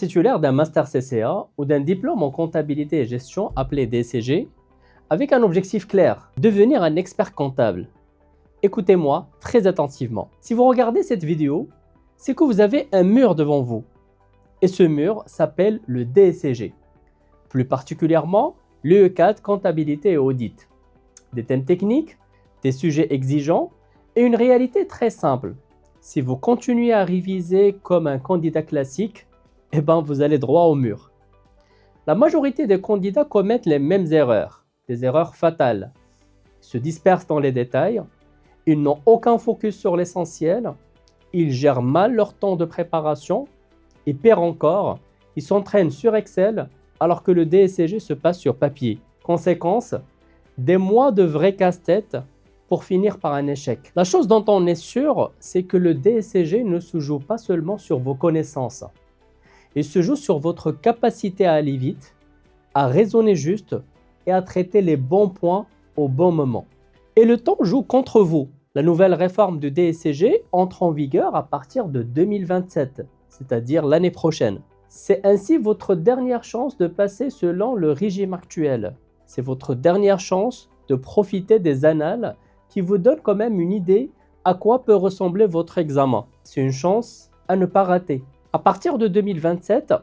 titulaire d'un Master CCA ou d'un diplôme en comptabilité et gestion appelé DCG, avec un objectif clair, devenir un expert comptable. Écoutez-moi très attentivement. Si vous regardez cette vidéo, c'est que vous avez un mur devant vous. Et ce mur s'appelle le DCG. Plus particulièrement, l'UE4 comptabilité et audit. Des thèmes techniques, des sujets exigeants et une réalité très simple. Si vous continuez à réviser comme un candidat classique, vous allez droit au mur. La majorité des candidats commettent les mêmes erreurs, des erreurs fatales. Ils se dispersent dans les détails, ils n'ont aucun focus sur l'essentiel, ils gèrent mal leur temps de préparation et pire encore, ils s'entraînent sur Excel alors que le DCG se passe sur papier. Conséquence, des mois de vrai casse-tête pour finir par un échec. La chose dont on est sûr, c'est que le DCG ne se joue pas seulement sur vos connaissances. Il se joue sur votre capacité à aller vite, à raisonner juste et à traiter les bons points au bon moment. Et le temps joue contre vous. La nouvelle réforme du DCG entre en vigueur à partir de 2027, c'est-à-dire l'année prochaine. C'est ainsi votre dernière chance de passer selon le régime actuel. C'est votre dernière chance de profiter des annales qui vous donnent quand même une idée à quoi peut ressembler votre examen. C'est une chance à ne pas rater. À partir de 2027,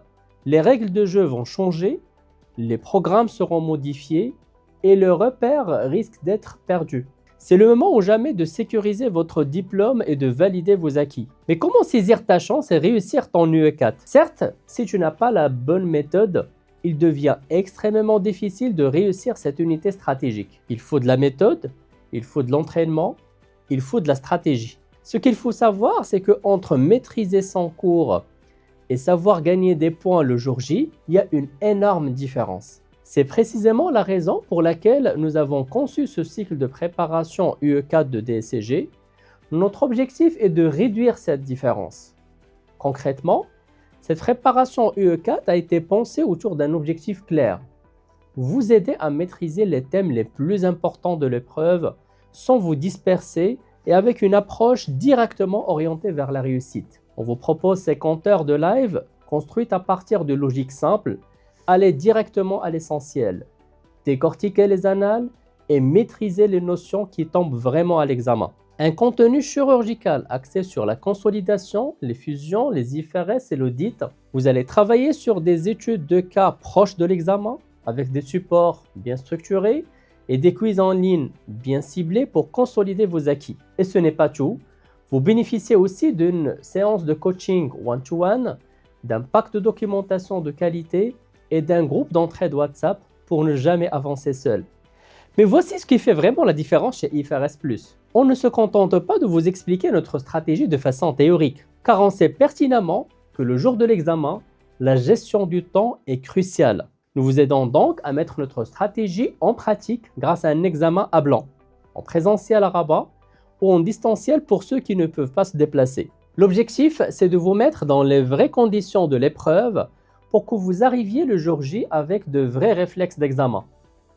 les règles de jeu vont changer, les programmes seront modifiés et le repère risque d'être perdu. C'est le moment ou jamais de sécuriser votre diplôme et de valider vos acquis. Mais comment saisir ta chance et réussir ton UE4? Certes, si tu n'as pas la bonne méthode, il devient extrêmement difficile de réussir cette unité stratégique. Il faut de la méthode, il faut de l'entraînement, il faut de la stratégie. Ce qu'il faut savoir, c'est qu'entre maîtriser son cours et savoir gagner des points le jour J, il y a une énorme différence. C'est précisément la raison pour laquelle nous avons conçu ce cycle de préparation UE4 de DCG. Notre objectif est de réduire cette différence. Concrètement, cette préparation UE4 a été pensée autour d'un objectif clair. Vous aider à maîtriser les thèmes les plus importants de l'épreuve sans vous disperser et avec une approche directement orientée vers la réussite. On vous propose 50 heures de live construites à partir de logiques simples, aller directement à l'essentiel, décortiquer les annales et maîtriser les notions qui tombent vraiment à l'examen. Un contenu chirurgical axé sur la consolidation, les fusions, les IFRS et l'audit. Vous allez travailler sur des études de cas proches de l'examen avec des supports bien structurés et des quiz en ligne bien ciblés pour consolider vos acquis. Et ce n'est pas tout. Vous bénéficiez aussi d'une séance de coaching one-to-one, d'un pack de documentation de qualité et d'un groupe d'entraide WhatsApp pour ne jamais avancer seul. Mais voici ce qui fait vraiment la différence chez IFRS+. On ne se contente pas de vous expliquer notre stratégie de façon théorique, car on sait pertinemment que le jour de l'examen, la gestion du temps est cruciale. Nous vous aidons donc à mettre notre stratégie en pratique grâce à un examen à blanc, en présentiel à Rabat ou en distanciel pour ceux qui ne peuvent pas se déplacer. L'objectif, c'est de vous mettre dans les vraies conditions de l'épreuve pour que vous arriviez le jour J avec de vrais réflexes d'examen.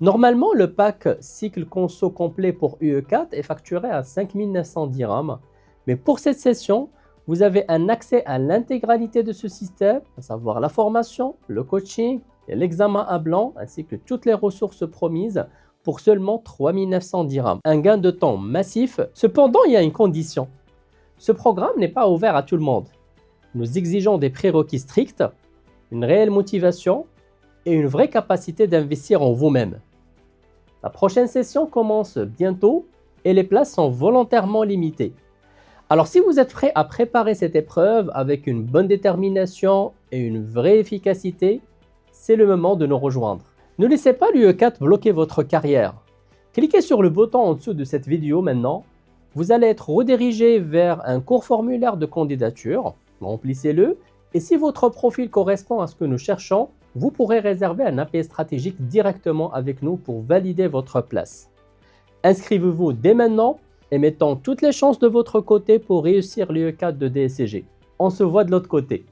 Normalement, le pack cycle conso complet pour UE4 est facturé à 5 900 dirhams, mais pour cette session, vous avez un accès à l'intégralité de ce système, à savoir la formation, le coaching et l'examen à blanc, ainsi que toutes les ressources promises pour seulement 3 900 dirhams. Un gain de temps massif. Cependant, il y a une condition. Ce programme n'est pas ouvert à tout le monde. Nous exigeons des prérequis stricts, une réelle motivation et une vraie capacité d'investir en vous-même. La prochaine session commence bientôt et les places sont volontairement limitées. Alors si vous êtes prêt à préparer cette épreuve avec une bonne détermination et une vraie efficacité, c'est le moment de nous rejoindre. Ne laissez pas l'UE4 bloquer votre carrière. Cliquez sur le bouton en dessous de cette vidéo maintenant. Vous allez être redirigé vers un court formulaire de candidature. Remplissez-le et si votre profil correspond à ce que nous cherchons, vous pourrez réserver un appel stratégique directement avec nous pour valider votre place. Inscrivez-vous dès maintenant et mettons toutes les chances de votre côté pour réussir l'UE4 de DCG. On se voit de l'autre côté.